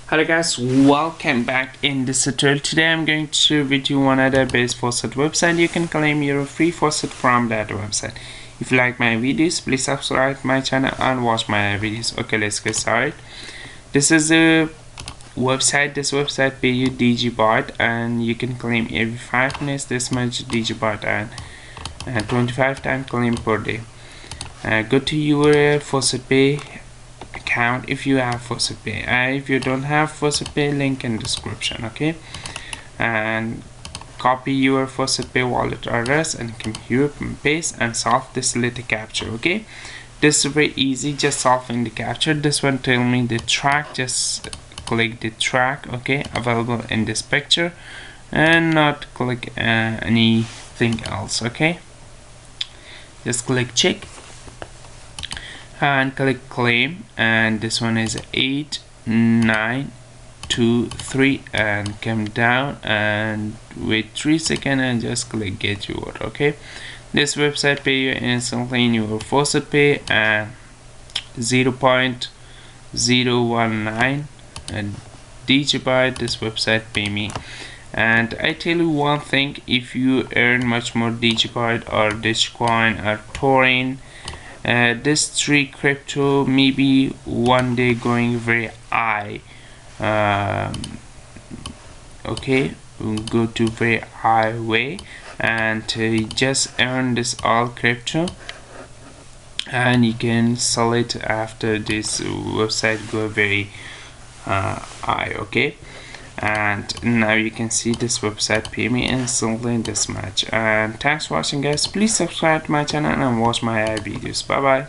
Hello guys, welcome back. In this tutorial today I'm going to share with you one other best faucet website. You can claim your free faucet from that website. If you like my videos, please subscribe to my channel and watch my videos. Okay, let's get started. This is a website. This website pay you DGB and you can claim every 5 minutes this much DGB and 25 times claim per day. Go to your Faucet Pay account if you have Faucet Pay. If you don't have Faucet Pay, link in description. Okay, and copy your Faucet Pay wallet address and come here and paste and solve this little capture. Okay, this is very easy, just solving the capture. This one tell me the track, just click the track. Okay, available in this picture and not click anything else. Okay, just click check and click claim, and this one is 8923 and come down and wait 3 seconds and just click get your order. Okay, this website pay you instantly in your Faucet Pay and 0.019 and DGB. This website pay me. And I tell you one thing, if you earn much more DGB or dogecoin or Torin, this 3 crypto maybe one day going very high. Okay, we'll go to very high way and just earn this all crypto, and you can sell it after this website go very high. Okay, and now you can see this website pay me instantly this much. And thanks for watching guys. Please subscribe to my channel and watch my videos. Bye bye.